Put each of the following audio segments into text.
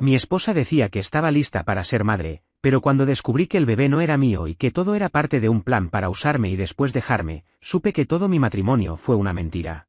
Mi esposa decía que estaba lista para ser madre, pero cuando descubrí que el bebé no era mío y que todo era parte de un plan para usarme y después dejarme, supe que todo mi matrimonio fue una mentira.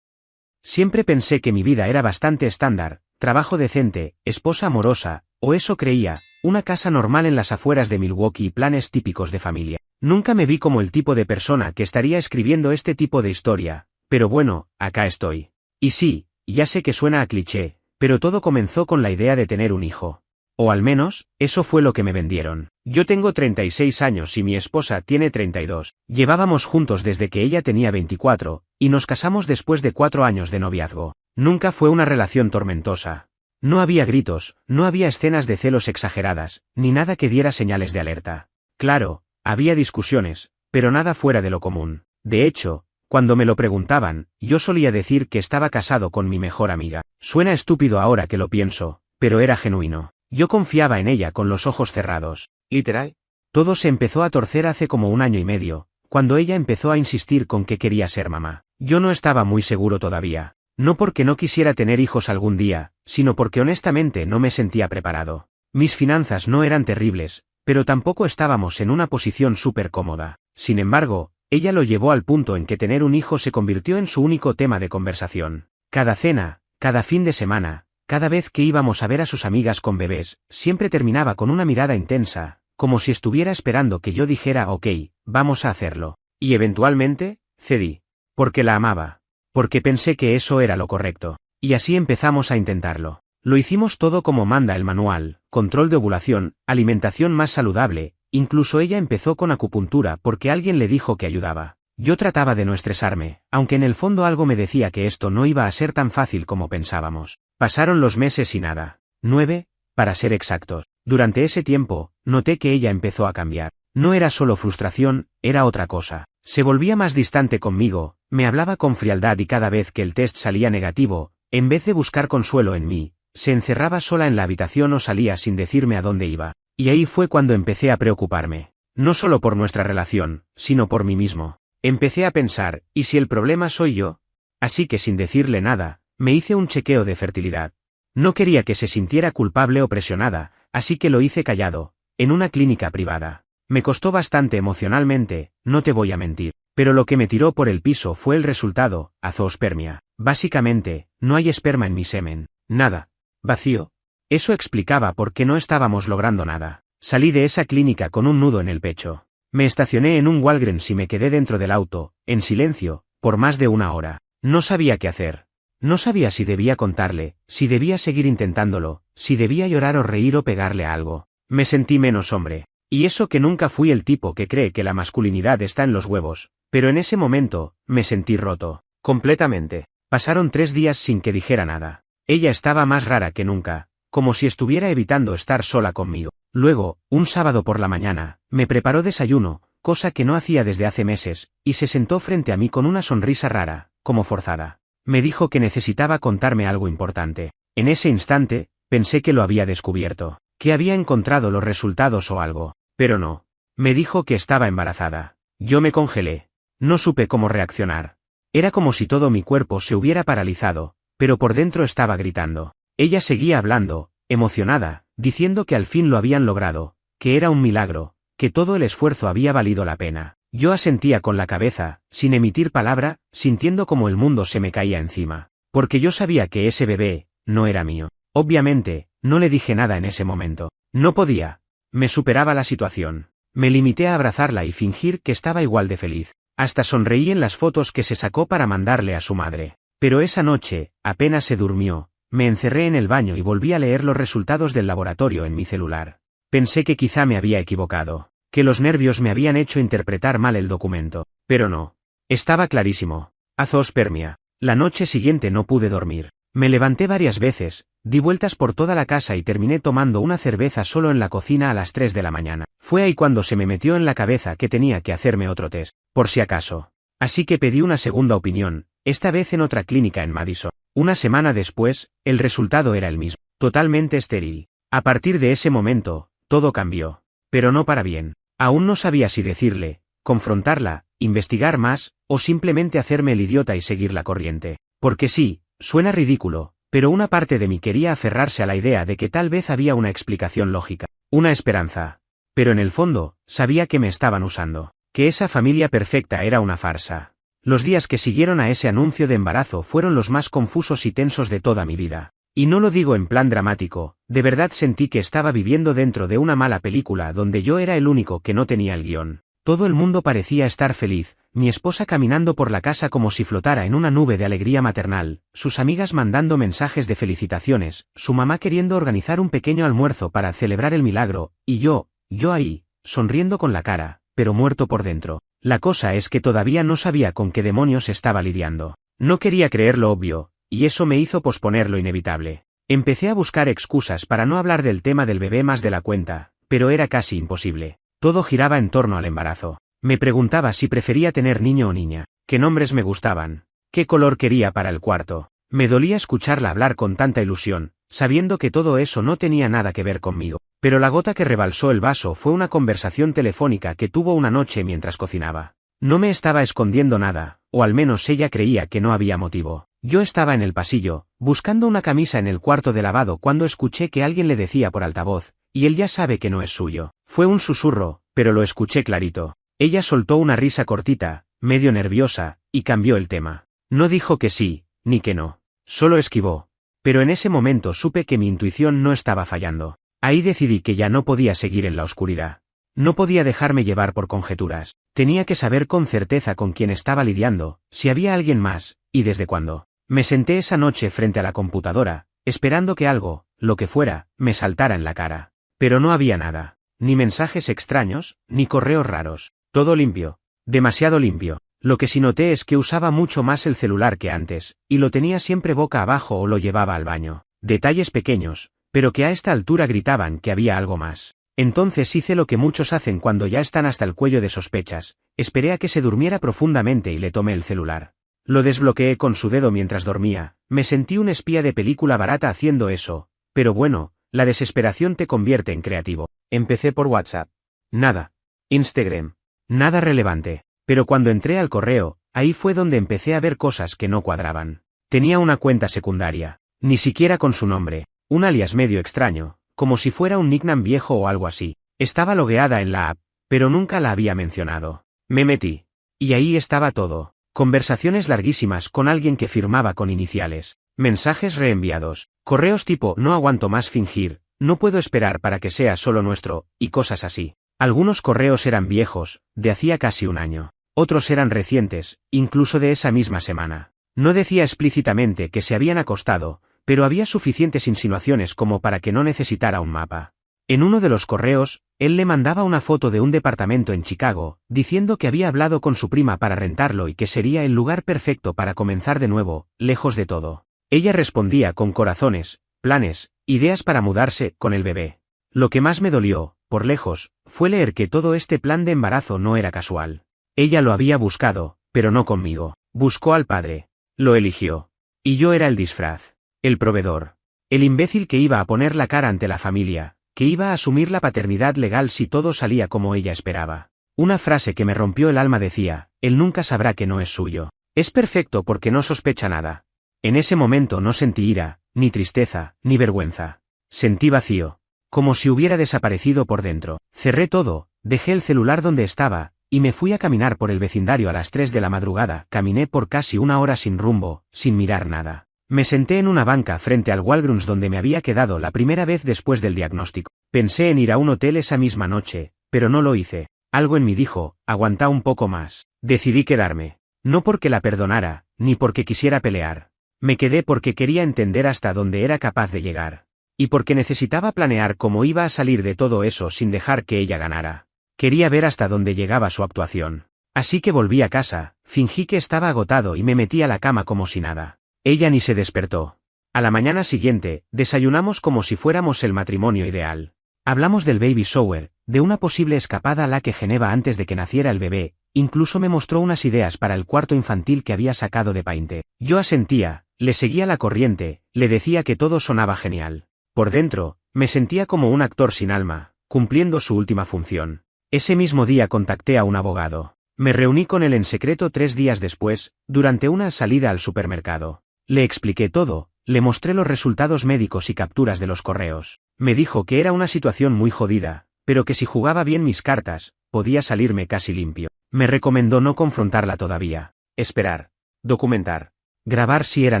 Siempre pensé que mi vida era bastante estándar, trabajo decente, esposa amorosa, o eso creía, una casa normal en las afueras de Milwaukee y planes típicos de familia. Nunca me vi como el tipo de persona que estaría escribiendo este tipo de historia, pero bueno, acá estoy. Y sí, ya sé que suena a cliché, pero todo comenzó con la idea de tener un hijo. O al menos, eso fue lo que me vendieron. Yo tengo 36 años y mi esposa tiene 32. Llevábamos juntos desde que ella tenía 24, y nos casamos después de 4 años de noviazgo. Nunca fue una relación tormentosa. No había gritos, no había escenas de celos exageradas, ni nada que diera señales de alerta. Claro, había discusiones, pero nada fuera de lo común. De hecho, cuando me lo preguntaban, yo solía decir que estaba casado con mi mejor amiga. Suena estúpido ahora que lo pienso, pero era genuino. Yo confiaba en ella con los ojos cerrados. ¿Literal? Todo se empezó a torcer hace como 1 año y medio, cuando ella empezó a insistir con que quería ser mamá. Yo no estaba muy seguro todavía. No porque no quisiera tener hijos algún día, sino porque honestamente no me sentía preparado. Mis finanzas no eran terribles, pero tampoco estábamos en una posición súper cómoda. Sin embargo, ella lo llevó al punto en que tener un hijo se convirtió en su único tema de conversación. Cada cena, cada fin de semana, cada vez que íbamos a ver a sus amigas con bebés, siempre terminaba con una mirada intensa, como si estuviera esperando que yo dijera ok, vamos a hacerlo. Y eventualmente, cedí. Porque la amaba. Porque pensé que eso era lo correcto. Y así empezamos a intentarlo. Lo hicimos todo como manda el manual: control de ovulación, alimentación más saludable, incluso ella empezó con acupuntura porque alguien le dijo que ayudaba. Yo trataba de no estresarme, aunque en el fondo algo me decía que esto no iba a ser tan fácil como pensábamos. Pasaron los meses y nada. 9, para ser exactos. Durante ese tiempo, noté que ella empezó a cambiar. No era solo frustración, era otra cosa. Se volvía más distante conmigo, me hablaba con frialdad y cada vez que el test salía negativo, en vez de buscar consuelo en mí, se encerraba sola en la habitación o salía sin decirme a dónde iba. Y ahí fue cuando empecé a preocuparme. No solo por nuestra relación, sino por mí mismo. Empecé a pensar, ¿y si el problema soy yo? Así que sin decirle nada, me hice un chequeo de fertilidad. No quería que se sintiera culpable o presionada, así que lo hice callado, en una clínica privada. Me costó bastante emocionalmente, no te voy a mentir, pero lo que me tiró por el piso fue el resultado: azoospermia. Básicamente, no hay esperma en mi semen. Nada. Vacío. Eso explicaba por qué no estábamos logrando nada. Salí de esa clínica con un nudo en el pecho. Me estacioné en un Walgreens y me quedé dentro del auto, en silencio, por más de 1 hora. No sabía qué hacer. No sabía si debía contarle, si debía seguir intentándolo, si debía llorar o reír o pegarle a algo. Me sentí menos hombre. Y eso que nunca fui el tipo que cree que la masculinidad está en los huevos, pero en ese momento, me sentí roto. Completamente. Pasaron 3 días sin que dijera nada. Ella estaba más rara que nunca, como si estuviera evitando estar sola conmigo. Luego, un sábado por la mañana, me preparó desayuno, cosa que no hacía desde hace meses, y se sentó frente a mí con una sonrisa rara, como forzada. Me dijo que necesitaba contarme algo importante. En ese instante, pensé que lo había descubierto, que había encontrado los resultados o algo, pero no. Me dijo que estaba embarazada. Yo me congelé. No supe cómo reaccionar. Era como si todo mi cuerpo se hubiera paralizado, pero por dentro estaba gritando. Ella seguía hablando, emocionada, diciendo que al fin lo habían logrado, que era un milagro, que todo el esfuerzo había valido la pena. Yo asentía con la cabeza, sin emitir palabra, sintiendo como el mundo se me caía encima. Porque yo sabía que ese bebé no era mío. Obviamente, no le dije nada en ese momento. No podía. Me superaba la situación. Me limité a abrazarla y fingir que estaba igual de feliz. Hasta sonreí en las fotos que se sacó para mandarle a su madre. Pero esa noche, apenas se durmió, me encerré en el baño y volví a leer los resultados del laboratorio en mi celular. Pensé que quizá me había equivocado, que los nervios me habían hecho interpretar mal el documento, pero no. Estaba clarísimo. Azoospermia. La noche siguiente no pude dormir. Me levanté varias veces, di vueltas por toda la casa y terminé tomando una cerveza solo en la cocina a las 3 de la mañana. Fue ahí cuando se me metió en la cabeza que tenía que hacerme otro test, por si acaso. Así que pedí una segunda opinión, esta vez en otra clínica en Madison. Una semana después, el resultado era el mismo, totalmente estéril. A partir de ese momento, todo cambió. Pero no para bien. Aún no sabía si decirle, confrontarla, investigar más, o simplemente hacerme el idiota y seguir la corriente. Porque sí, suena ridículo, Pero una parte de mí quería aferrarse a la idea de que tal vez había una explicación lógica, una esperanza. Pero en el fondo, sabía que me estaban usando, que esa familia perfecta era una farsa. Los días que siguieron a ese anuncio de embarazo fueron los más confusos y tensos de toda mi vida. Y no lo digo en plan dramático, de verdad sentí que estaba viviendo dentro de una mala película donde yo era el único que no tenía el guión. Todo el mundo parecía estar feliz, mi esposa caminando por la casa como si flotara en una nube de alegría maternal, sus amigas mandando mensajes de felicitaciones, su mamá queriendo organizar un pequeño almuerzo para celebrar el milagro, y yo ahí, sonriendo con la cara, pero muerto por dentro. La cosa es que todavía no sabía con qué demonios estaba lidiando. No quería creer lo obvio, y eso me hizo posponer lo inevitable. Empecé a buscar excusas para no hablar del tema del bebé más de la cuenta, pero era casi imposible. Todo giraba en torno al embarazo. Me preguntaba si prefería tener niño o niña, qué nombres me gustaban, qué color quería para el cuarto. Me dolía escucharla hablar con tanta ilusión, sabiendo que todo eso no tenía nada que ver conmigo. Pero la gota que rebalsó el vaso fue una conversación telefónica que tuvo una noche mientras cocinaba. No me estaba escondiendo nada, o al menos ella creía que no había motivo. Yo estaba en el pasillo, buscando una camisa en el cuarto de lavado cuando escuché que alguien le decía por altavoz, y él ya sabe que no es suyo. Fue un susurro, pero lo escuché clarito. Ella soltó una risa cortita, medio nerviosa, y cambió el tema. No dijo que sí, ni que no. Solo esquivó. Pero en ese momento supe que mi intuición no estaba fallando. Ahí decidí que ya no podía seguir en la oscuridad. No podía dejarme llevar por conjeturas. Tenía que saber con certeza con quién estaba lidiando, si había alguien más, y desde cuándo. Me senté esa noche frente a la computadora, esperando que algo, lo que fuera, me saltara en la cara. Pero no había nada. Ni mensajes extraños, ni correos raros. Todo limpio. Demasiado limpio. Lo que sí noté es que usaba mucho más el celular que antes, y lo tenía siempre boca abajo o lo llevaba al baño. Detalles pequeños, pero que a esta altura gritaban que había algo más. Entonces hice lo que muchos hacen cuando ya están hasta el cuello de sospechas, esperé a que se durmiera profundamente y le tomé el celular. Lo desbloqueé con su dedo mientras dormía, me sentí un espía de película barata haciendo eso, pero bueno, la desesperación te convierte en creativo. Empecé por WhatsApp. Nada. Instagram. Nada relevante. Pero cuando entré al correo, ahí fue donde empecé a ver cosas que no cuadraban. Tenía una cuenta secundaria, ni siquiera con su nombre, un alias medio extraño, como si fuera un nickname viejo o algo así. Estaba logueada en la app, pero nunca la había mencionado. Me metí. Y ahí estaba todo. Conversaciones larguísimas con alguien que firmaba con iniciales. Mensajes reenviados. Correos tipo no aguanto más fingir, no puedo esperar para que sea solo nuestro, y cosas así. Algunos correos eran viejos, de hacía casi un año. Otros eran recientes, incluso de esa misma semana. No decía explícitamente que se habían acostado, pero había suficientes insinuaciones como para que no necesitara un mapa. En uno de los correos, él le mandaba una foto de un departamento en Chicago, diciendo que había hablado con su prima para rentarlo y que sería el lugar perfecto para comenzar de nuevo, lejos de todo. Ella respondía con corazones, planes, ideas para mudarse, con el bebé. Lo que más me dolió, por lejos, fue leer que todo este plan de embarazo no era casual. Ella lo había buscado, pero no conmigo. Buscó al padre. Lo eligió. Y yo era el disfraz. El proveedor. El imbécil que iba a poner la cara ante la familia, que iba a asumir la paternidad legal si todo salía como ella esperaba. Una frase que me rompió el alma decía, él nunca sabrá que no es suyo. Es perfecto porque no sospecha nada. En ese momento no sentí ira, ni tristeza, ni vergüenza. Sentí vacío. Como si hubiera desaparecido por dentro. Cerré todo, dejé el celular donde estaba, y me fui a caminar por el vecindario a las 3 de la madrugada. Caminé por casi una hora sin rumbo, sin mirar nada. Me senté en una banca frente al Walgreens donde me había quedado la primera vez después del diagnóstico. Pensé en ir a un hotel esa misma noche, pero no lo hice. Algo en mí dijo, aguanta un poco más. Decidí quedarme. No porque la perdonara, ni porque quisiera pelear. Me quedé porque quería entender hasta dónde era capaz de llegar. Y porque necesitaba planear cómo iba a salir de todo eso sin dejar que ella ganara. Quería ver hasta dónde llegaba su actuación. Así que volví a casa, fingí que estaba agotado y me metí a la cama como si nada. Ella ni se despertó. A la mañana siguiente, desayunamos como si fuéramos el matrimonio ideal. Hablamos del baby shower, de una posible escapada a la que Geneva antes de que naciera el bebé, incluso me mostró unas ideas para el cuarto infantil que había sacado de Painte. Yo asentía, le seguía la corriente, le decía que todo sonaba genial. Por dentro, me sentía como un actor sin alma, cumpliendo su última función. Ese mismo día contacté a un abogado. Me reuní con él en secreto 3 días después, durante una salida al supermercado. Le expliqué todo, Le mostré los resultados médicos y capturas de los correos. Me dijo que era una situación muy jodida, pero que si jugaba bien mis cartas, podía salirme casi limpio. Me recomendó no confrontarla todavía. Esperar. Documentar. Grabar si era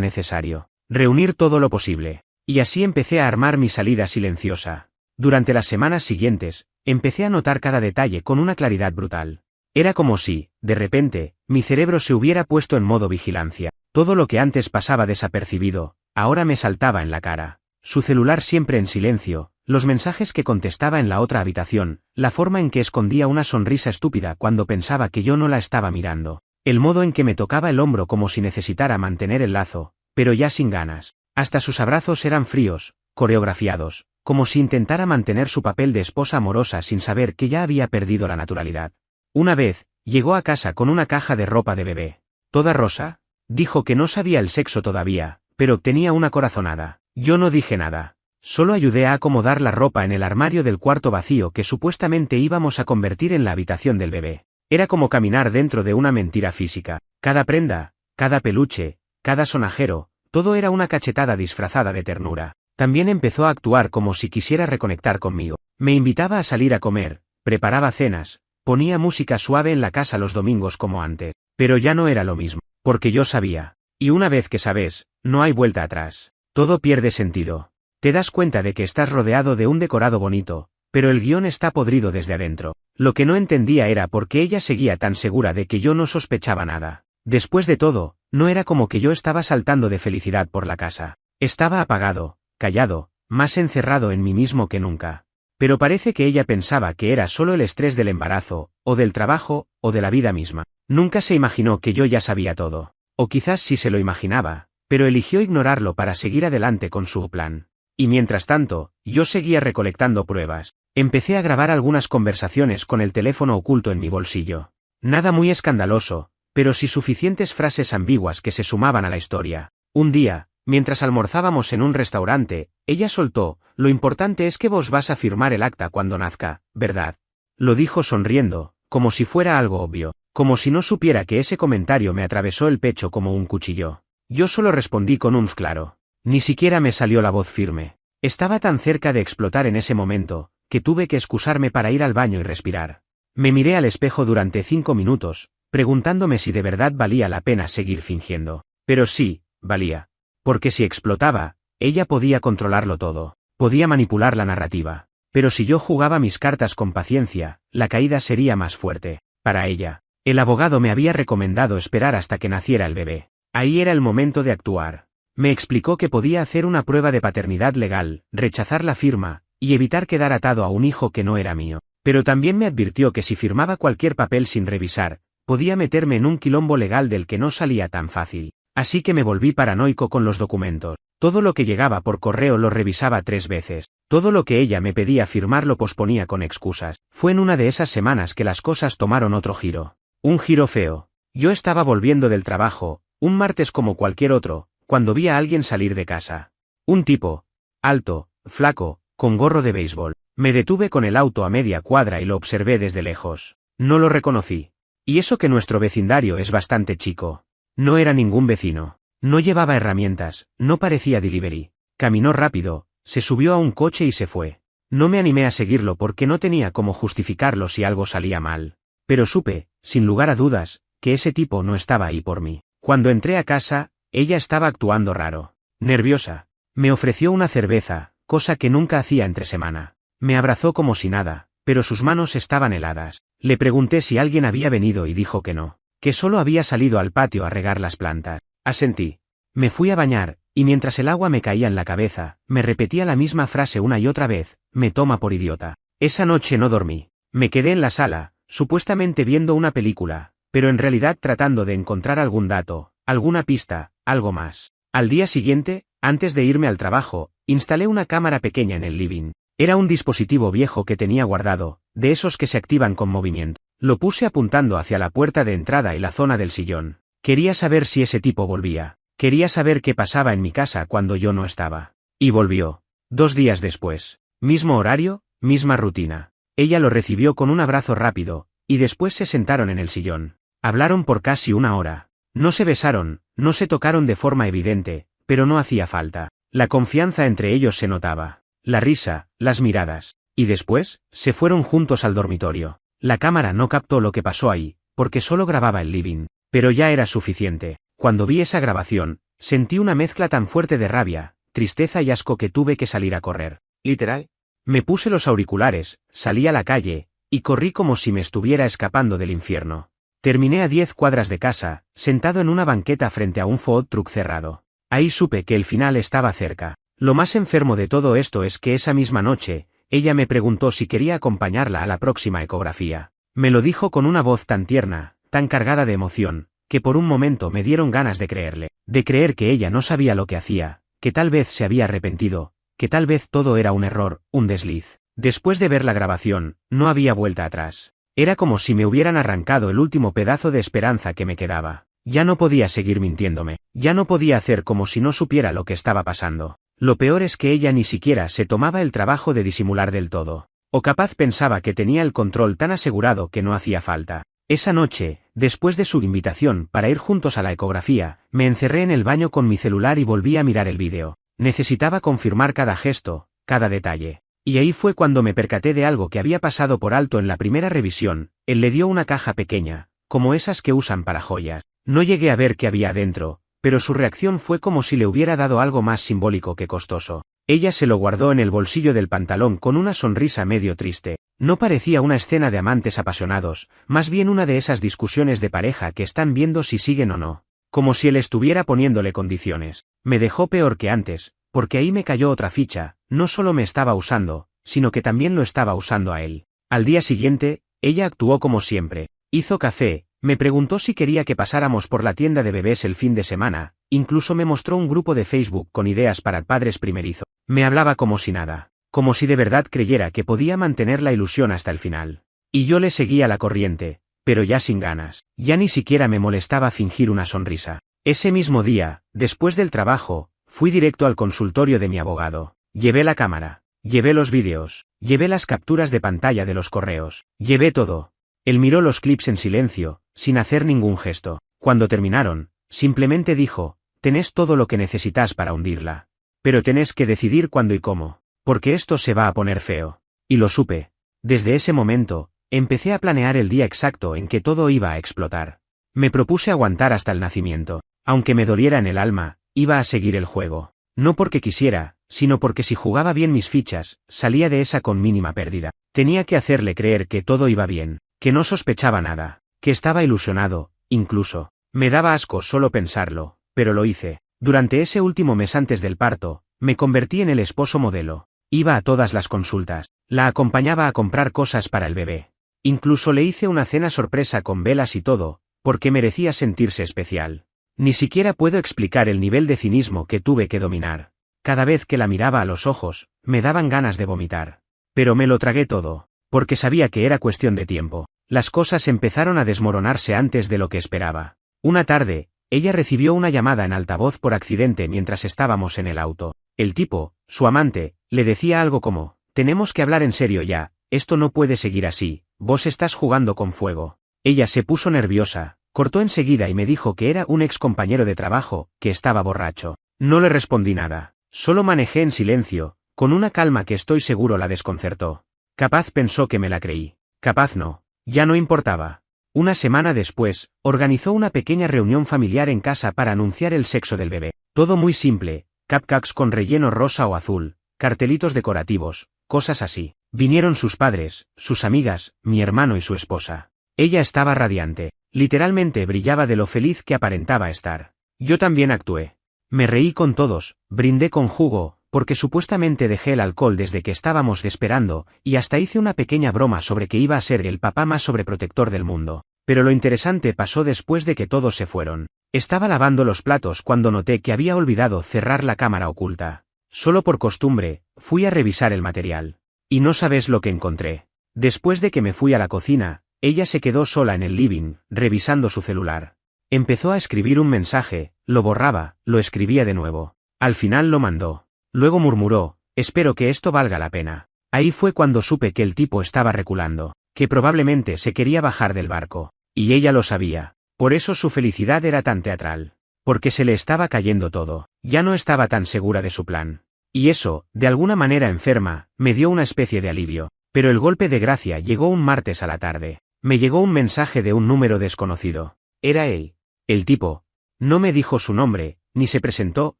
necesario. Reunir todo lo posible. Y así empecé a armar mi salida silenciosa. Durante las semanas siguientes, empecé a notar cada detalle con una claridad brutal. Era como si, de repente, mi cerebro se hubiera puesto en modo vigilancia. Todo lo que antes pasaba desapercibido, ahora me saltaba en la cara. Su celular siempre en silencio, los mensajes que contestaba en la otra habitación, la forma en que escondía una sonrisa estúpida cuando pensaba que yo no la estaba mirando, el modo en que me tocaba el hombro como si necesitara mantener el lazo, pero ya sin ganas. Hasta sus abrazos eran fríos, coreografiados, como si intentara mantener su papel de esposa amorosa sin saber que ya había perdido la naturalidad. Una vez, llegó a casa con una caja de ropa de bebé. ¿Toda rosa? Dijo que no sabía el sexo todavía, pero tenía una corazonada. Yo no dije nada. Solo ayudé a acomodar la ropa en el armario del cuarto vacío que supuestamente íbamos a convertir en la habitación del bebé. Era como caminar dentro de una mentira física. Cada prenda, cada peluche, cada sonajero, todo era una cachetada disfrazada de ternura. También empezó a actuar como si quisiera reconectar conmigo. Me invitaba a salir a comer, preparaba cenas, ponía música suave en la casa los domingos como antes. Pero ya no era lo mismo, porque yo sabía. Y una vez que sabes, no hay vuelta atrás. Todo pierde sentido. Te das cuenta de que estás rodeado de un decorado bonito, pero el guión está podrido desde adentro. Lo que no entendía era por qué ella seguía tan segura de que yo no sospechaba nada. Después de todo, no era como que yo estaba saltando de felicidad por la casa. Estaba apagado, callado, más encerrado en mí mismo que nunca. Pero parece que ella pensaba que era solo el estrés del embarazo, o del trabajo, o de la vida misma. Nunca se imaginó que yo ya sabía todo. O quizás sí se lo imaginaba, pero eligió ignorarlo para seguir adelante con su plan. Y mientras tanto, yo seguía recolectando pruebas. Empecé a grabar algunas conversaciones con el teléfono oculto en mi bolsillo. Nada muy escandaloso, pero sí suficientes frases ambiguas que se sumaban a la historia. Un día, mientras almorzábamos en un restaurante, ella soltó: «Lo importante es que vos vas a firmar el acta cuando nazca, ¿verdad?». Lo dijo sonriendo, como si fuera algo obvio, como si no supiera que ese comentario me atravesó el pecho como un cuchillo. Yo solo respondí con un claro. Ni siquiera me salió la voz firme. Estaba tan cerca de explotar en ese momento, que tuve que excusarme para ir al baño y respirar. Me miré al espejo durante 5 minutos, preguntándome si de verdad valía la pena seguir fingiendo. Pero sí, valía. Porque si explotaba, ella podía controlarlo todo. Podía manipular la narrativa. Pero si yo jugaba mis cartas con paciencia, la caída sería más fuerte. Para ella. El abogado me había recomendado esperar hasta que naciera el bebé. Ahí era el momento de actuar. Me explicó que podía hacer una prueba de paternidad legal, rechazar la firma, y evitar quedar atado a un hijo que no era mío. Pero también me advirtió que si firmaba cualquier papel sin revisar, podía meterme en un quilombo legal del que no salía tan fácil. Así que me volví paranoico con los documentos. Todo lo que llegaba por correo lo revisaba 3 veces. Todo lo que ella me pedía firmar lo posponía con excusas. Fue en una de esas semanas que las cosas tomaron otro giro. Un giro feo. Yo estaba volviendo del trabajo, un martes como cualquier otro, cuando vi a alguien salir de casa. Un tipo. Alto, flaco, con gorro de béisbol. Me detuve con el auto a media cuadra y lo observé desde lejos. No lo reconocí. Y eso que nuestro vecindario es bastante chico. No era ningún vecino. No llevaba herramientas, no parecía delivery. Caminó rápido, se subió a un coche y se fue. No me animé a seguirlo porque no tenía cómo justificarlo si algo salía mal. Pero supe, sin lugar a dudas, que ese tipo no estaba ahí por mí. Cuando entré a casa, ella estaba actuando raro. Nerviosa. Me ofreció una cerveza, cosa que nunca hacía entre semana. Me abrazó como si nada, pero sus manos estaban heladas. Le pregunté si alguien había venido y dijo que no, que solo había salido al patio a regar las plantas. Asentí. Me fui a bañar, y mientras el agua me caía en la cabeza, me repetía la misma frase una y otra vez: «Me toma por idiota». Esa noche no dormí. Me quedé en la sala, supuestamente viendo una película, pero en realidad tratando de encontrar algún dato, alguna pista, algo más. Al día siguiente, antes de irme al trabajo, instalé una cámara pequeña en el living. Era un dispositivo viejo que tenía guardado, de esos que se activan con movimiento. Lo puse apuntando hacia la puerta de entrada y la zona del sillón. Quería saber si ese tipo volvía. Quería saber qué pasaba en mi casa cuando yo no estaba. Y volvió. 2 días después. Mismo horario, misma rutina. Ella lo recibió con un abrazo rápido, y después se sentaron en el sillón. Hablaron por casi 1 hora. No se besaron, no se tocaron de forma evidente, pero no hacía falta. La confianza entre ellos se notaba. La risa, las miradas. Y después, se fueron juntos al dormitorio. La cámara no captó lo que pasó ahí, porque solo grababa el living. Pero ya era suficiente. Cuando vi esa grabación, sentí una mezcla tan fuerte de rabia, tristeza y asco que tuve que salir a correr. ¿Literal? Me puse los auriculares, salí a la calle, y corrí como si me estuviera escapando del infierno. Terminé a 10 cuadras de casa, sentado en una banqueta frente a un food truck cerrado. Ahí supe que el final estaba cerca. Lo más enfermo de todo esto es que esa misma noche, ella me preguntó si quería acompañarla a la próxima ecografía. Me lo dijo con una voz tan tierna, tan cargada de emoción, que por un momento me dieron ganas de creerle, de creer que ella no sabía lo que hacía, que tal vez se había arrepentido, que tal vez todo era un error, un desliz. Después de ver la grabación, no había vuelta atrás. Era como si me hubieran arrancado el último pedazo de esperanza que me quedaba. Ya no podía seguir mintiéndome, ya no podía hacer como si no supiera lo que estaba pasando. Lo peor es que ella ni siquiera se tomaba el trabajo de disimular del todo. O capaz pensaba que tenía el control tan asegurado que no hacía falta. Esa noche, después de su invitación para ir juntos a la ecografía, me encerré en el baño con mi celular y volví a mirar el vídeo. Necesitaba confirmar cada gesto, cada detalle. Y ahí fue cuando me percaté de algo que había pasado por alto en la primera revisión. Él le dio una caja pequeña, como esas que usan para joyas. No llegué a ver qué había adentro, pero su reacción fue como si le hubiera dado algo más simbólico que costoso. Ella se lo guardó en el bolsillo del pantalón con una sonrisa medio triste. No parecía una escena de amantes apasionados, más bien una de esas discusiones de pareja que están viendo si siguen o no. Como si él estuviera poniéndole condiciones. Me dejó peor que antes, porque ahí me cayó otra ficha. No solo me estaba usando, sino que también lo estaba usando a él. Al día siguiente, ella actuó como siempre. Hizo café, me preguntó si quería que pasáramos por la tienda de bebés el fin de semana, incluso me mostró un grupo de Facebook con ideas para padres primerizos. Me hablaba como si nada, como si de verdad creyera que podía mantener la ilusión hasta el final. Y yo le seguía la corriente, pero ya sin ganas. Ya ni siquiera me molestaba fingir una sonrisa. Ese mismo día, después del trabajo, fui directo al consultorio de mi abogado. Llevé la cámara, llevé los vídeos, llevé las capturas de pantalla de los correos, llevé todo. Él miró los clips en silencio, sin hacer ningún gesto. Cuando terminaron, simplemente dijo, tenés todo lo que necesitas para hundirla. Pero tenés que decidir cuándo y cómo, porque esto se va a poner feo. Y lo supe. Desde ese momento, empecé a planear el día exacto en que todo iba a explotar. Me propuse aguantar hasta el nacimiento. Aunque me doliera en el alma, iba a seguir el juego. No porque quisiera, sino porque si jugaba bien mis fichas, salía de esa con mínima pérdida. Tenía que hacerle creer que todo iba bien, que no sospechaba nada, que estaba ilusionado, incluso. Me daba asco solo pensarlo, pero lo hice. Durante ese último mes antes del parto, me convertí en el esposo modelo. Iba a todas las consultas, la acompañaba a comprar cosas para el bebé. Incluso le hice una cena sorpresa con velas y todo, porque merecía sentirse especial. Ni siquiera puedo explicar el nivel de cinismo que tuve que dominar. Cada vez que la miraba a los ojos, me daban ganas de vomitar. Pero me lo tragué todo, porque sabía que era cuestión de tiempo. Las cosas empezaron a desmoronarse antes de lo que esperaba. Una tarde, ella recibió una llamada en altavoz por accidente mientras estábamos en el auto. El tipo, su amante, le decía algo como, tenemos que hablar en serio ya, esto no puede seguir así, vos estás jugando con fuego. Ella se puso nerviosa, cortó enseguida y me dijo que era un ex compañero de trabajo, que estaba borracho. No le respondí nada, solo manejé en silencio, con una calma que estoy seguro la desconcertó. Capaz pensó que me la creí, capaz no, ya no importaba. Una semana después, organizó una pequeña reunión familiar en casa para anunciar el sexo del bebé. Todo muy simple, cupcakes con relleno rosa o azul, cartelitos decorativos, cosas así. Vinieron sus padres, sus amigas, mi hermano y su esposa. Ella estaba radiante, literalmente brillaba de lo feliz que aparentaba estar. Yo también actué. Me reí con todos, brindé con jugo, porque supuestamente dejé el alcohol desde que estábamos esperando, y hasta hice una pequeña broma sobre que iba a ser el papá más sobreprotector del mundo. Pero lo interesante pasó después de que todos se fueron. Estaba lavando los platos cuando noté que había olvidado cerrar la cámara oculta. Solo por costumbre, fui a revisar el material. Y no sabes lo que encontré. Después de que me fui a la cocina, ella se quedó sola en el living, revisando su celular. Empezó a escribir un mensaje, lo borraba, lo escribía de nuevo. Al final lo mandó. Luego murmuró, espero que esto valga la pena. Ahí fue cuando supe que el tipo estaba reculando, que probablemente se quería bajar del barco. Y ella lo sabía. Por eso su felicidad era tan teatral. porque se le estaba cayendo todo. Ya no estaba tan segura de su plan. Y eso, de alguna manera enferma, me dio una especie de alivio. Pero el golpe de gracia llegó un martes a la tarde. Me llegó un mensaje de un número desconocido. Era él. El tipo. No me dijo su nombre, ni se presentó,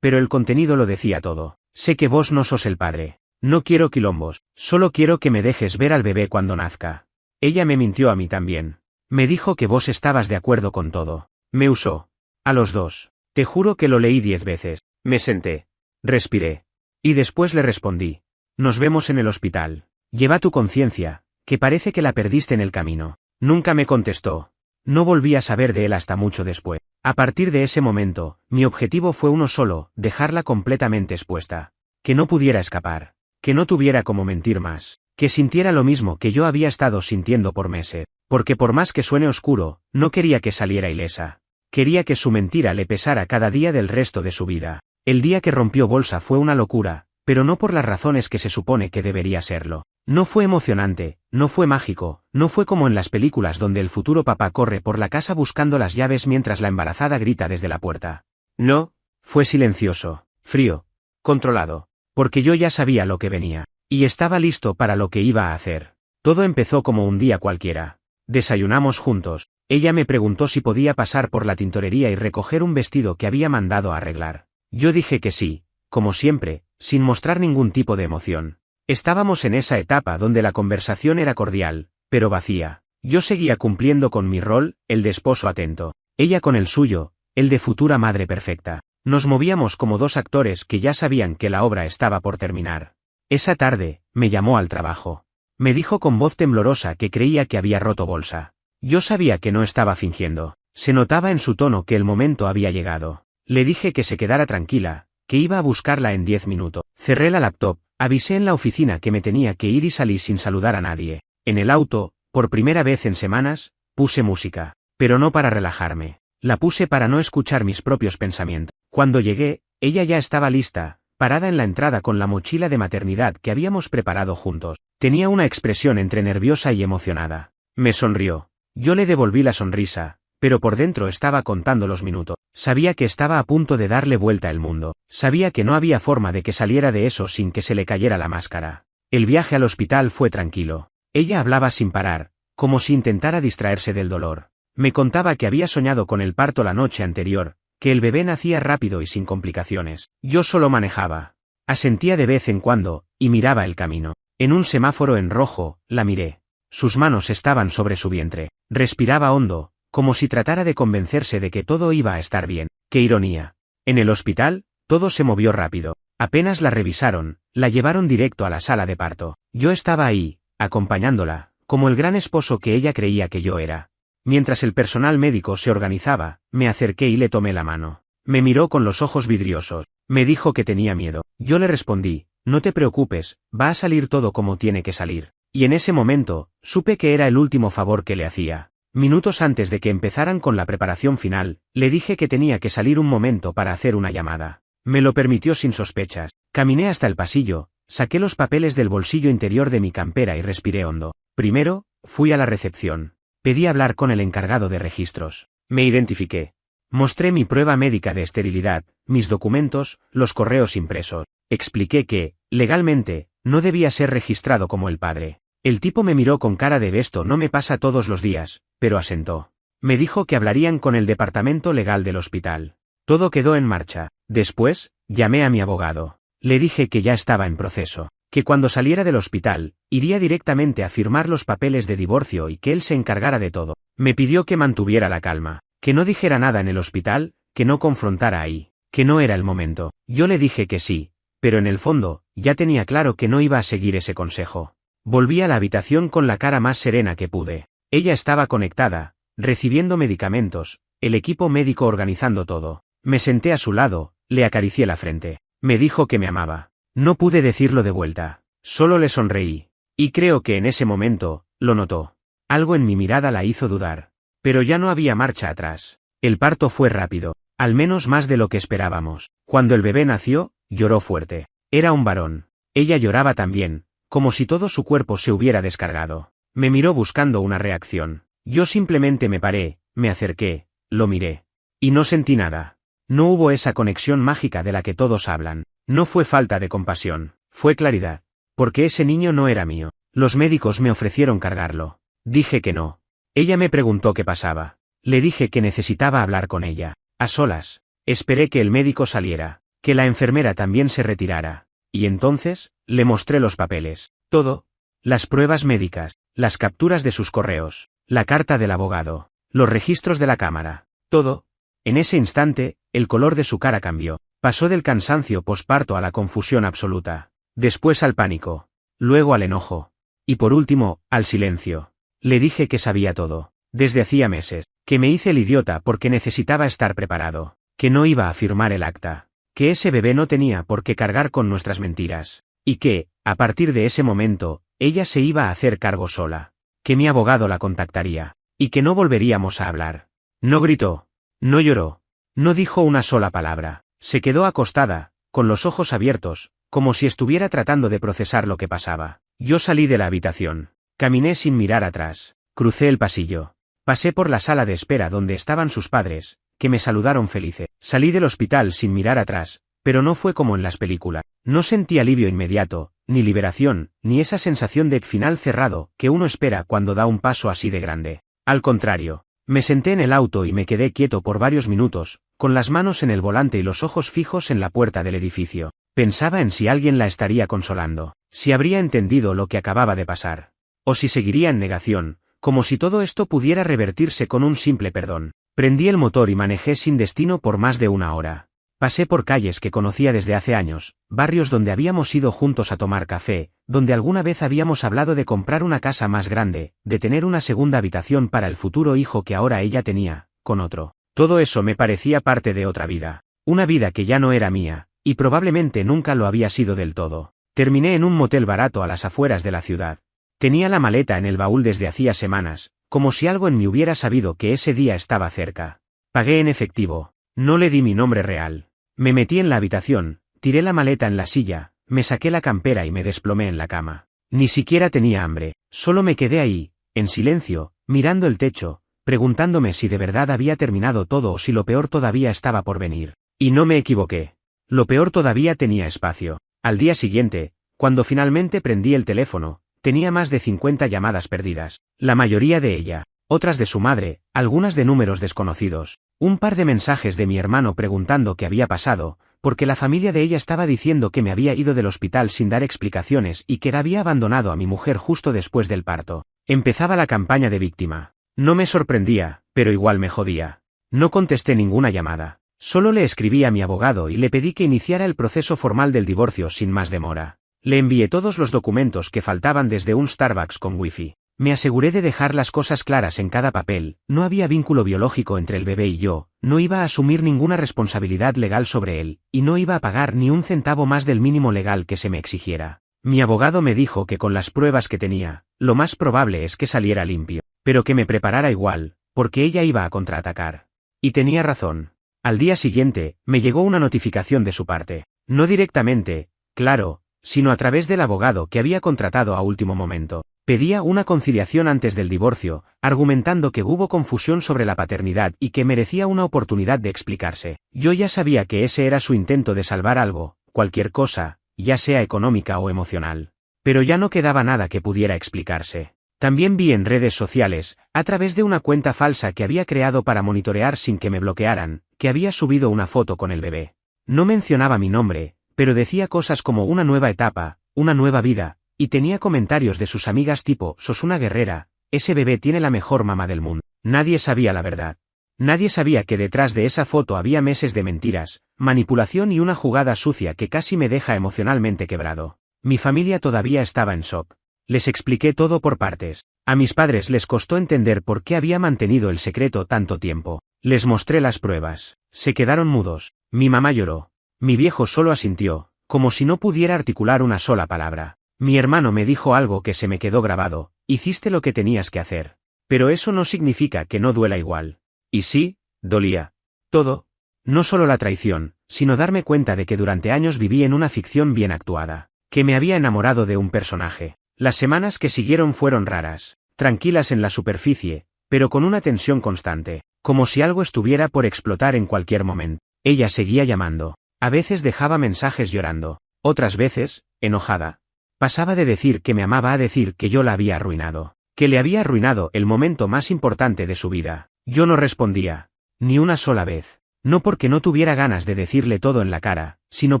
pero el contenido lo decía todo. Sé que vos no sos el padre. No quiero quilombos, solo quiero que me dejes ver al bebé cuando nazca. Ella me mintió a mí también. Me dijo que vos estabas de acuerdo con todo. Me usó. A los dos. Te juro que lo leí 10 veces. Me senté. Respiré. Y después le respondí. Nos vemos en el hospital. Lleva tu conciencia, que parece que la perdiste en el camino. Nunca me contestó. No volví a saber de él hasta mucho después. A partir de ese momento, mi objetivo fue uno solo, dejarla completamente expuesta. Que no pudiera escapar. Que no tuviera como mentir más. Que sintiera lo mismo que yo había estado sintiendo por meses. Porque por más que suene oscuro, no quería que saliera ilesa. Quería que su mentira le pesara cada día del resto de su vida. El día que rompió bolsa fue una locura, pero no por las razones que se supone que debería serlo. No fue emocionante, no fue mágico, no fue como en las películas donde el futuro papá corre por la casa buscando las llaves mientras la embarazada grita desde la puerta. No, fue silencioso, frío, controlado, porque yo ya sabía lo que venía, y estaba listo para lo que iba a hacer. Todo empezó como un día cualquiera. Desayunamos juntos, ella me preguntó si podía pasar por la tintorería y recoger un vestido que había mandado a arreglar. Yo dije que sí, como siempre, sin mostrar ningún tipo de emoción. Estábamos en esa etapa donde la conversación era cordial, pero vacía. Yo seguía cumpliendo con mi rol, el de esposo atento. Ella con el suyo, el de futura madre perfecta. Nos movíamos como dos actores que ya sabían que la obra estaba por terminar. Esa tarde, me llamó al trabajo. Me dijo con voz temblorosa que creía que había roto bolsa. Yo sabía que no estaba fingiendo. Se notaba en su tono que el momento había llegado. Le dije que se quedara tranquila, que iba a buscarla en 10 minutos. Cerré la laptop, avisé en la oficina que me tenía que ir y salí sin saludar a nadie. En el auto, por primera vez en semanas, puse música. Pero no para relajarme. La puse para no escuchar mis propios pensamientos. Cuando llegué, ella ya estaba lista, parada en la entrada con la mochila de maternidad que habíamos preparado juntos. Tenía una expresión entre nerviosa y emocionada. Me sonrió. Yo le devolví la sonrisa, pero por dentro estaba contando los minutos. Sabía que estaba a punto de darle vuelta el mundo. Sabía que no había forma de que saliera de eso sin que se le cayera la máscara. El viaje al hospital fue tranquilo. Ella hablaba sin parar, como si intentara distraerse del dolor. Me contaba que había soñado con el parto la noche anterior, que el bebé nacía rápido y sin complicaciones. Yo solo manejaba. Asentía de vez en cuando, y miraba el camino. En un semáforo en rojo, la miré. Sus manos estaban sobre su vientre. Respiraba hondo, como si tratara de convencerse de que todo iba a estar bien. ¡Qué ironía! En el hospital, todo se movió rápido. Apenas la revisaron, la llevaron directo a la sala de parto. Yo estaba ahí, acompañándola, como el gran esposo que ella creía que yo era. Mientras el personal médico se organizaba, me acerqué y le tomé la mano. Me miró con los ojos vidriosos. Me dijo que tenía miedo. Yo le respondí, no te preocupes, va a salir todo como tiene que salir. Y en ese momento, supe que era el último favor que le hacía. Minutos antes de que empezaran con la preparación final, le dije que tenía que salir un momento para hacer una llamada. Me lo permitió sin sospechas. Caminé hasta el pasillo, saqué los papeles del bolsillo interior de mi campera y respiré hondo. Primero, fui a la recepción. Pedí hablar con el encargado de registros. Me identifiqué. Mostré mi prueba médica de esterilidad, mis documentos, los correos impresos. Expliqué que, legalmente, no debía ser registrado como el padre. El tipo me miró con cara de esto no me pasa todos los días, pero asentó. Me dijo que hablarían con el departamento legal del hospital. Todo quedó en marcha. Después, llamé a mi abogado. Le dije que ya estaba en proceso, que cuando saliera del hospital, iría directamente a firmar los papeles de divorcio y que él se encargara de todo. Me pidió que mantuviera la calma, que no dijera nada en el hospital, que no confrontara ahí, que no era el momento. Yo le dije que sí, pero en el fondo, ya tenía claro que no iba a seguir ese consejo. Volví a la habitación con la cara más serena que pude. Ella estaba conectada, recibiendo medicamentos, el equipo médico organizando todo. Me senté a su lado, le acaricié la frente. Me dijo que me amaba. No pude decirlo de vuelta. Solo le sonreí. Y creo que en ese momento, lo notó. Algo en mi mirada la hizo dudar. Pero ya no había marcha atrás. El parto fue rápido, al menos más de lo que esperábamos. Cuando el bebé nació, lloró fuerte. Era un varón. Ella lloraba también, como si todo su cuerpo se hubiera descargado. Me miró buscando una reacción. Yo simplemente me paré, me acerqué, lo miré. Y no sentí nada. No hubo esa conexión mágica de la que todos hablan. No fue falta de compasión, fue claridad. Porque ese niño no era mío. Los médicos me ofrecieron cargarlo. Dije que no. Ella me preguntó qué pasaba. Le dije que necesitaba hablar con ella. A solas. Esperé que el médico saliera, que la enfermera también se retirara. Y entonces, le mostré los papeles. Todo. Las pruebas médicas, las capturas de sus correos, la carta del abogado, los registros de la cámara. Todo. En ese instante, el color de su cara cambió. Pasó del cansancio posparto a la confusión absoluta. Después al pánico. Luego al enojo. Y por último, al silencio. Le dije que sabía todo. Desde hacía meses. Que me hice el idiota porque necesitaba estar preparado. Que no iba a firmar el acta. Que ese bebé no tenía por qué cargar con nuestras mentiras. Y que, a partir de ese momento, ella se iba a hacer cargo sola. Que mi abogado la contactaría. Y que no volveríamos a hablar. No gritó. No lloró. No dijo una sola palabra. Se quedó acostada, con los ojos abiertos, como si estuviera tratando de procesar lo que pasaba. Yo salí de la habitación. Caminé sin mirar atrás. Crucé el pasillo. Pasé por la sala de espera donde estaban sus padres, que me saludaron felices. Salí del hospital sin mirar atrás, pero no fue como en las películas. No sentí alivio inmediato, ni liberación, ni esa sensación de final cerrado que uno espera cuando da un paso así de grande. Al contrario, me senté en el auto y me quedé quieto por varios minutos, con las manos en el volante y los ojos fijos en la puerta del edificio. Pensaba en si alguien la estaría consolando, si habría entendido lo que acababa de pasar, o si seguiría en negación, como si todo esto pudiera revertirse con un simple perdón. Prendí el motor y manejé sin destino por más de una hora. Pasé por calles que conocía desde hace años, barrios donde habíamos ido juntos a tomar café, donde alguna vez habíamos hablado de comprar una casa más grande, de tener una segunda habitación para el futuro hijo que ahora ella tenía, con otro. Todo eso me parecía parte de otra vida. Una vida que ya no era mía, y probablemente nunca lo había sido del todo. Terminé en un motel barato a las afueras de la ciudad. Tenía la maleta en el baúl desde hacía semanas, como si algo en mí hubiera sabido que ese día estaba cerca. Pagué en efectivo. No le di mi nombre real. Me metí en la habitación, tiré la maleta en la silla, me saqué la campera y me desplomé en la cama. Ni siquiera tenía hambre, solo me quedé ahí, en silencio, mirando el techo, preguntándome si de verdad había terminado todo o si lo peor todavía estaba por venir. Y no me equivoqué. Lo peor todavía tenía espacio. Al día siguiente, cuando finalmente prendí el teléfono, tenía más de 50 llamadas perdidas, la mayoría de ella, otras de su madre, algunas de números desconocidos, un par de mensajes de mi hermano preguntando qué había pasado, porque la familia de ella estaba diciendo que me había ido del hospital sin dar explicaciones y que había abandonado a mi mujer justo después del parto. Empezaba la campaña de víctima. No me sorprendía, pero igual me jodía. No contesté ninguna llamada. Solo le escribí a mi abogado y le pedí que iniciara el proceso formal del divorcio sin más demora. Le envié todos los documentos que faltaban desde un Starbucks con wifi. Me aseguré de dejar las cosas claras en cada papel, no había vínculo biológico entre el bebé y yo, no iba a asumir ninguna responsabilidad legal sobre él, y no iba a pagar ni un centavo más del mínimo legal que se me exigiera. Mi abogado me dijo que con las pruebas que tenía, lo más probable es que saliera limpio, pero que me preparara igual, porque ella iba a contraatacar. Y tenía razón. Al día siguiente, me llegó una notificación de su parte. No directamente, claro, sino a través del abogado que había contratado a último momento. Pedía una conciliación antes del divorcio, argumentando que hubo confusión sobre la paternidad y que merecía una oportunidad de explicarse. Yo ya sabía que ese era su intento de salvar algo, cualquier cosa, ya sea económica o emocional. Pero ya no quedaba nada que pudiera explicarse. También vi en redes sociales, a través de una cuenta falsa que había creado para monitorear sin que me bloquearan, que había subido una foto con el bebé. No mencionaba mi nombre, pero decía cosas como una nueva etapa, una nueva vida, y tenía comentarios de sus amigas tipo, sos una guerrera, ese bebé tiene la mejor mamá del mundo. Nadie sabía la verdad. Nadie sabía que detrás de esa foto había meses de mentiras, manipulación y una jugada sucia que casi me deja emocionalmente quebrado. Mi familia todavía estaba en shock. Les expliqué todo por partes. A mis padres les costó entender por qué había mantenido el secreto tanto tiempo. Les mostré las pruebas. Se quedaron mudos. Mi mamá lloró. Mi viejo solo asintió, como si no pudiera articular una sola palabra. Mi hermano me dijo algo que se me quedó grabado, hiciste lo que tenías que hacer. Pero eso no significa que no duela igual. Y sí, dolía. Todo. No solo la traición, sino darme cuenta de que durante años viví en una ficción bien actuada, que me había enamorado de un personaje. Las semanas que siguieron fueron raras, tranquilas en la superficie, pero con una tensión constante, como si algo estuviera por explotar en cualquier momento. Ella seguía llamando. A veces dejaba mensajes llorando. Otras veces, enojada. Pasaba de decir que me amaba a decir que yo la había arruinado. Que le había arruinado el momento más importante de su vida. Yo no respondía. Ni una sola vez. No porque no tuviera ganas de decirle todo en la cara, sino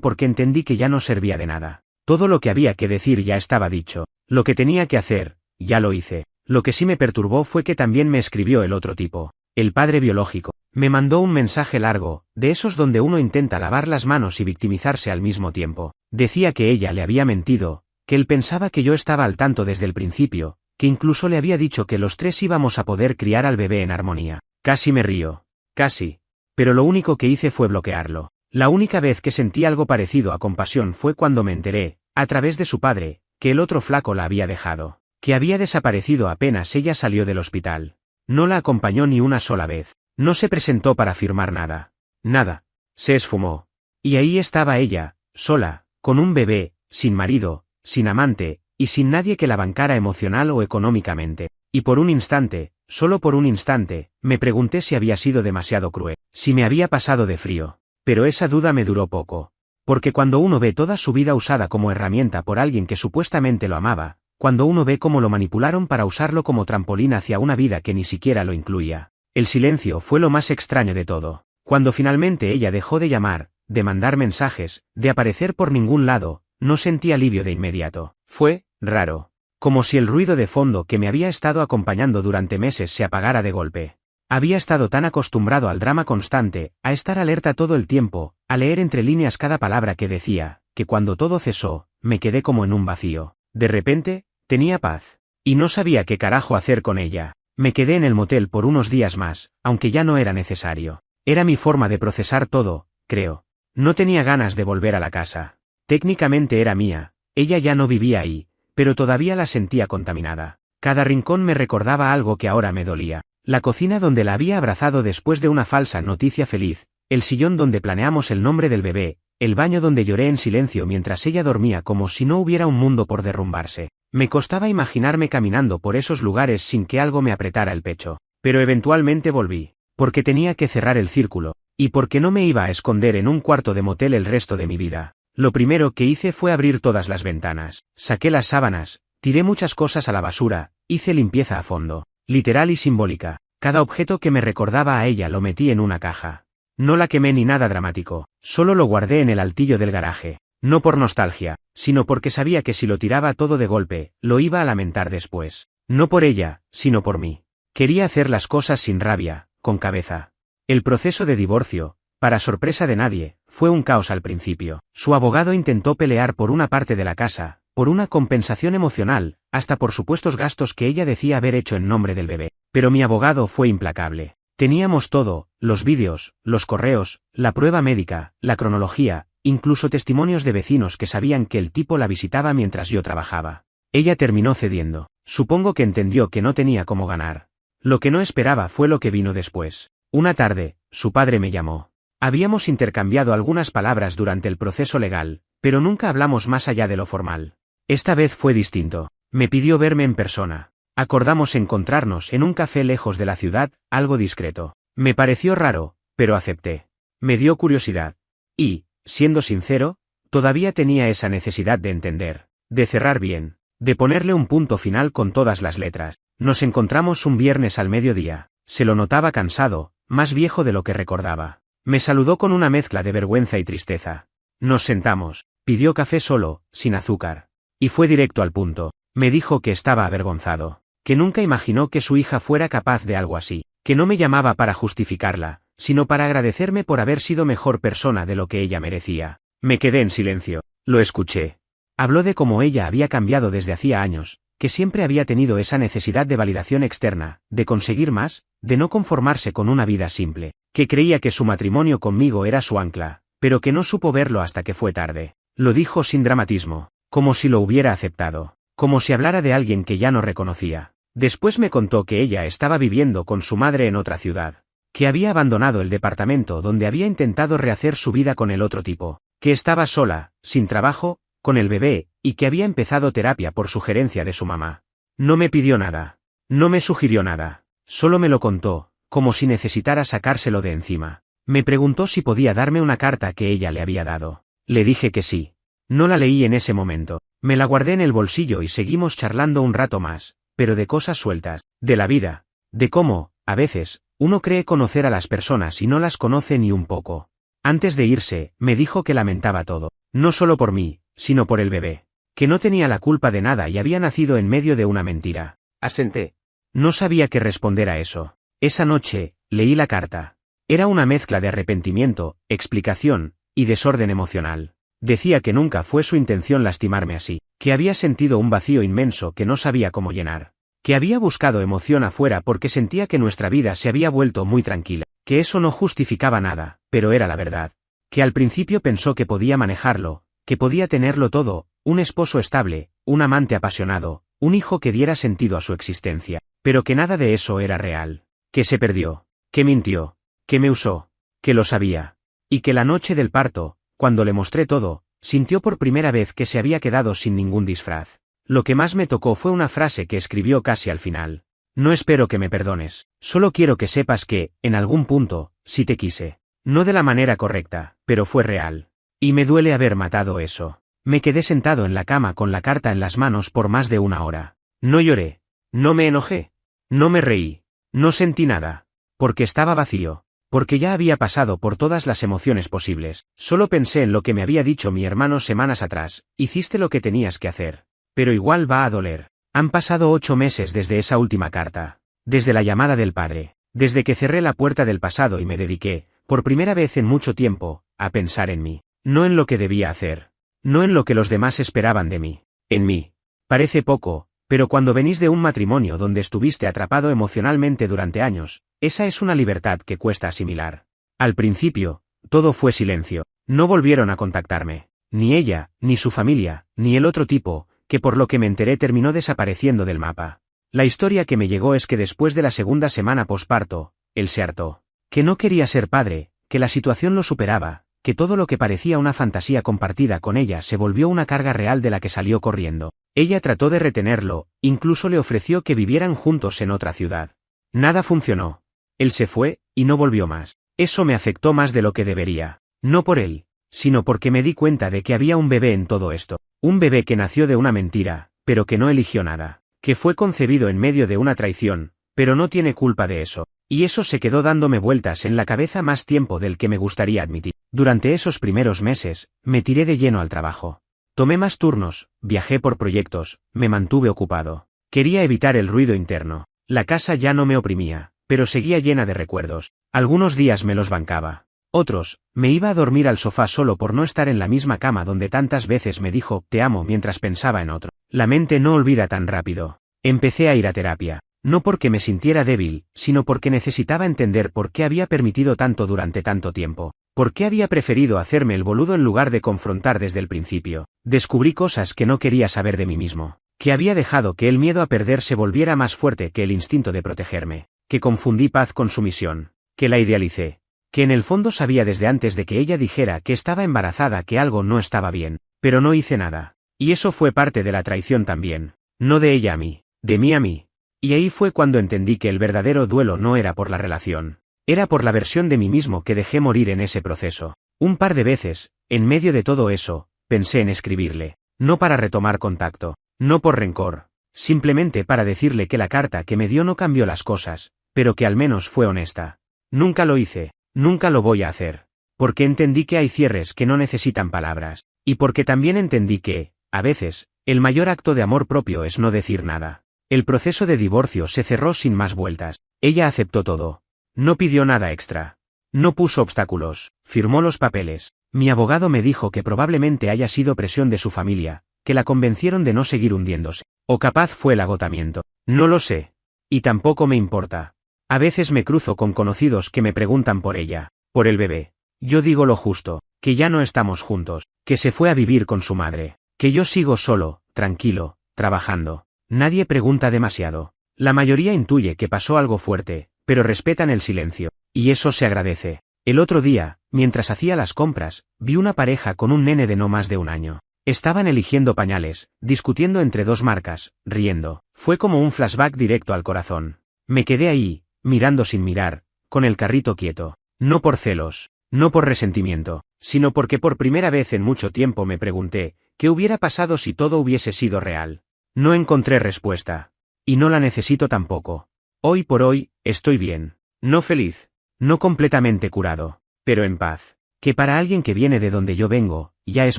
porque entendí que ya no servía de nada. Todo lo que había que decir ya estaba dicho. Lo que tenía que hacer, ya lo hice. Lo que sí me perturbó fue que también me escribió el otro tipo. El padre biológico. Me mandó un mensaje largo, de esos donde uno intenta lavar las manos y victimizarse al mismo tiempo. Decía que ella le había mentido, que él pensaba que yo estaba al tanto desde el principio, que incluso le había dicho que los tres íbamos a poder criar al bebé en armonía. Casi me río. Casi. Pero lo único que hice fue bloquearlo. La única vez que sentí algo parecido a compasión fue cuando me enteré, a través de su padre, que el otro flaco la había dejado, que había desaparecido apenas ella salió del hospital. No la acompañó ni una sola vez. No se presentó para firmar nada. Nada. Se esfumó. Y ahí estaba ella, sola, con un bebé, sin marido, sin amante, y sin nadie que la bancara emocional o económicamente. Y por un instante, solo por un instante, me pregunté si había sido demasiado cruel, si me había pasado de frío. Pero esa duda me duró poco. Porque cuando uno ve toda su vida usada como herramienta por alguien que supuestamente lo amaba, cuando uno ve cómo lo manipularon para usarlo como trampolín hacia una vida que ni siquiera lo incluía, el silencio fue lo más extraño de todo. Cuando finalmente ella dejó de llamar, de mandar mensajes, de aparecer por ningún lado, no sentí alivio de inmediato. Fue raro. Como si el ruido de fondo que me había estado acompañando durante meses se apagara de golpe. Había estado tan acostumbrado al drama constante, a estar alerta todo el tiempo, a leer entre líneas cada palabra que decía, que cuando todo cesó, me quedé como en un vacío. De repente, tenía paz. Y no sabía qué carajo hacer con ella. Me quedé en el motel por unos días más, aunque ya no era necesario. Era mi forma de procesar todo, creo. No tenía ganas de volver a la casa. Técnicamente era mía, ella ya no vivía ahí, pero todavía la sentía contaminada. Cada rincón me recordaba algo que ahora me dolía. La cocina donde la había abrazado después de una falsa noticia feliz, el sillón donde planeamos el nombre del bebé, el baño donde lloré en silencio mientras ella dormía como si no hubiera un mundo por derrumbarse. Me costaba imaginarme caminando por esos lugares sin que algo me apretara el pecho. Pero eventualmente volví, porque tenía que cerrar el círculo, y porque no me iba a esconder en un cuarto de motel el resto de mi vida. Lo primero que hice fue abrir todas las ventanas, saqué las sábanas, tiré muchas cosas a la basura, hice limpieza a fondo, literal y simbólica. Cada objeto que me recordaba a ella lo metí en una caja. No la quemé ni nada dramático, solo lo guardé en el altillo del garaje. No por nostalgia, sino porque sabía que si lo tiraba todo de golpe, lo iba a lamentar después. No por ella, sino por mí. Quería hacer las cosas sin rabia, con cabeza. El proceso de divorcio, para sorpresa de nadie, fue un caos al principio. Su abogado intentó pelear por una parte de la casa, por una compensación emocional, hasta por supuestos gastos que ella decía haber hecho en nombre del bebé. Pero mi abogado fue implacable. Teníamos todo, los vídeos, los correos, la prueba médica, la cronología, incluso testimonios de vecinos que sabían que el tipo la visitaba mientras yo trabajaba. Ella terminó cediendo. Supongo que entendió que no tenía cómo ganar. Lo que no esperaba fue lo que vino después. Una tarde, su padre me llamó. Habíamos intercambiado algunas palabras durante el proceso legal, pero nunca hablamos más allá de lo formal. Esta vez fue distinto. Me pidió verme en persona. Acordamos encontrarnos en un café lejos de la ciudad, algo discreto. Me pareció raro, pero acepté. Me dio curiosidad. Y, siendo sincero, todavía tenía esa necesidad de entender, de cerrar bien, de ponerle un punto final con todas las letras. Nos encontramos un viernes al mediodía. Se lo notaba cansado, más viejo de lo que recordaba. Me saludó con una mezcla de vergüenza y tristeza. Nos sentamos. Pidió café solo, sin azúcar. Y fue directo al punto. Me dijo que estaba avergonzado. Que nunca imaginó que su hija fuera capaz de algo así, que no me llamaba para justificarla, sino para agradecerme por haber sido mejor persona de lo que ella merecía. Me quedé en silencio, lo escuché. Habló de cómo ella había cambiado desde hacía años, que siempre había tenido esa necesidad de validación externa, de conseguir más, de no conformarse con una vida simple, que creía que su matrimonio conmigo era su ancla, pero que no supo verlo hasta que fue tarde. Lo dijo sin dramatismo, como si lo hubiera aceptado, como si hablara de alguien que ya no reconocía. Después me contó que ella estaba viviendo con su madre en otra ciudad, que había abandonado el departamento donde había intentado rehacer su vida con el otro tipo, que estaba sola, sin trabajo, con el bebé, y que había empezado terapia por sugerencia de su mamá. No me pidió nada, no me sugirió nada, solo me lo contó, como si necesitara sacárselo de encima. Me preguntó si podía darme una carta que ella le había dado. Le dije que sí. No la leí en ese momento. Me la guardé en el bolsillo y seguimos charlando un rato más, pero de cosas sueltas, de la vida, de cómo, a veces, uno cree conocer a las personas y no las conoce ni un poco. Antes de irse, me dijo que lamentaba todo, no solo por mí, sino por el bebé, que no tenía la culpa de nada y había nacido en medio de una mentira. Asenté. No sabía qué responder a eso. Esa noche, leí la carta. Era una mezcla de arrepentimiento, explicación, y desorden emocional. Decía que nunca fue su intención lastimarme así, que había sentido un vacío inmenso que no sabía cómo llenar, que había buscado emoción afuera porque sentía que nuestra vida se había vuelto muy tranquila, que eso no justificaba nada, pero era la verdad, que al principio pensó que podía manejarlo, que podía tenerlo todo, un esposo estable, un amante apasionado, un hijo que diera sentido a su existencia, pero que nada de eso era real, que se perdió, que mintió, que me usó, que lo sabía, y que la noche del parto, cuando le mostré todo, sintió por primera vez que se había quedado sin ningún disfraz. Lo que más me tocó fue una frase que escribió casi al final. No espero que me perdones, solo quiero que sepas que, en algún punto, sí te quise. No de la manera correcta, pero fue real. Y me duele haber matado eso. Me quedé sentado en la cama con la carta en las manos por más de una hora. No lloré. No me enojé. No me reí. No sentí nada. Porque estaba vacío. Porque ya había pasado por todas las emociones posibles. Solo pensé en lo que me había dicho mi hermano semanas atrás. Hiciste lo que tenías que hacer. Pero igual va a doler. Han pasado 8 meses desde esa última carta. Desde la llamada del padre. Desde que cerré la puerta del pasado y me dediqué, por primera vez en mucho tiempo, a pensar en mí. No en lo que debía hacer. No en lo que los demás esperaban de mí. En mí. Parece poco, pero cuando venís de un matrimonio donde estuviste atrapado emocionalmente durante años, esa es una libertad que cuesta asimilar. Al principio, todo fue silencio. No volvieron a contactarme. Ni ella, ni su familia, ni el otro tipo, que por lo que me enteré terminó desapareciendo del mapa. La historia que me llegó es que después de la segunda semana posparto, él se hartó. Que no quería ser padre, que la situación lo superaba, que todo lo que parecía una fantasía compartida con ella se volvió una carga real de la que salió corriendo. Ella trató de retenerlo, incluso le ofreció que vivieran juntos en otra ciudad. Nada funcionó. Él se fue, y no volvió más. Eso me afectó más de lo que debería. No por él, sino porque me di cuenta de que había un bebé en todo esto. Un bebé que nació de una mentira, pero que no eligió nada. Que fue concebido en medio de una traición, pero no tiene culpa de eso. Y eso se quedó dándome vueltas en la cabeza más tiempo del que me gustaría admitir. Durante esos primeros meses, me tiré de lleno al trabajo. Tomé más turnos, viajé por proyectos, me mantuve ocupado. Quería evitar el ruido interno. La casa ya no me oprimía, pero seguía llena de recuerdos. Algunos días me los bancaba. Otros, me iba a dormir al sofá solo por no estar en la misma cama donde tantas veces me dijo te amo mientras pensaba en otro. La mente no olvida tan rápido. Empecé a ir a terapia. No porque me sintiera débil, sino porque necesitaba entender por qué había permitido tanto durante tanto tiempo. ¿Por qué había preferido hacerme el boludo en lugar de confrontar desde el principio? Descubrí cosas que no quería saber de mí mismo. Que había dejado que el miedo a perder se volviera más fuerte que el instinto de protegerme. Que confundí paz con sumisión. Que la idealicé. Que en el fondo sabía desde antes de que ella dijera que estaba embarazada que algo no estaba bien. Pero no hice nada. Y eso fue parte de la traición también. No de ella a mí. De mí a mí. Y ahí fue cuando entendí que el verdadero duelo no era por la relación. Era por la versión de mí mismo que dejé morir en ese proceso. Un par de veces, en medio de todo eso, pensé en escribirle. No para retomar contacto. No por rencor. Simplemente para decirle que la carta que me dio no cambió las cosas, pero que al menos fue honesta. Nunca lo hice. Nunca lo voy a hacer. Porque entendí que hay cierres que no necesitan palabras. Y porque también entendí que, a veces, el mayor acto de amor propio es no decir nada. El proceso de divorcio se cerró sin más vueltas. Ella aceptó todo. No pidió nada extra. No puso obstáculos, firmó los papeles. Mi abogado me dijo que probablemente haya sido presión de su familia, que la convencieron de no seguir hundiéndose. O capaz fue el agotamiento. No lo sé. Y tampoco me importa. A veces me cruzo con conocidos que me preguntan por ella, por el bebé. Yo digo lo justo, que ya no estamos juntos, que se fue a vivir con su madre, que yo sigo solo, tranquilo, trabajando. Nadie pregunta demasiado. La mayoría intuye que pasó algo fuerte, pero respetan el silencio. Y eso se agradece. El otro día, mientras hacía las compras, vi una pareja con un nene de no más de un año. Estaban eligiendo pañales, discutiendo entre dos marcas, riendo. Fue como un flashback directo al corazón. Me quedé ahí, mirando sin mirar, con el carrito quieto. No por celos, no por resentimiento, sino porque por primera vez en mucho tiempo me pregunté, ¿qué hubiera pasado si todo hubiese sido real? No encontré respuesta. Y no la necesito tampoco. Hoy por hoy, estoy bien. No feliz. No completamente curado. Pero en paz. Que para alguien que viene de donde yo vengo, ya es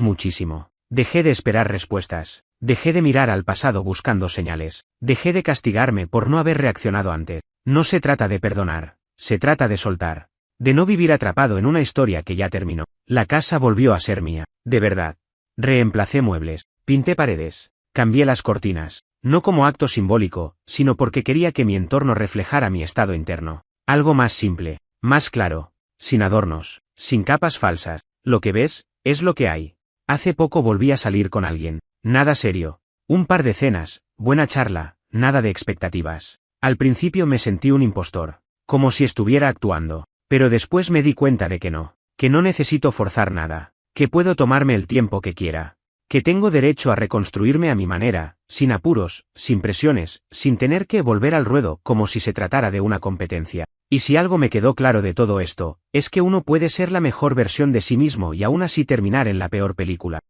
muchísimo. Dejé de esperar respuestas. Dejé de mirar al pasado buscando señales. Dejé de castigarme por no haber reaccionado antes. No se trata de perdonar. Se trata de soltar. De no vivir atrapado en una historia que ya terminó. La casa volvió a ser mía. De verdad. Reemplacé muebles. Pinté paredes. Cambié las cortinas. No como acto simbólico, sino porque quería que mi entorno reflejara mi estado interno. Algo más simple. Más claro. Sin adornos. Sin capas falsas. Lo que ves, es lo que hay. Hace poco volví a salir con alguien. Nada serio. Un par de cenas, buena charla, nada de expectativas. Al principio me sentí un impostor. Como si estuviera actuando. Pero después me di cuenta de que no. Que no necesito forzar nada. Que puedo tomarme el tiempo que quiera. Que tengo derecho a reconstruirme a mi manera, sin apuros, sin presiones, sin tener que volver al ruedo como si se tratara de una competencia. Y si algo me quedó claro de todo esto, es que uno puede ser la mejor versión de sí mismo y aún así terminar en la peor película.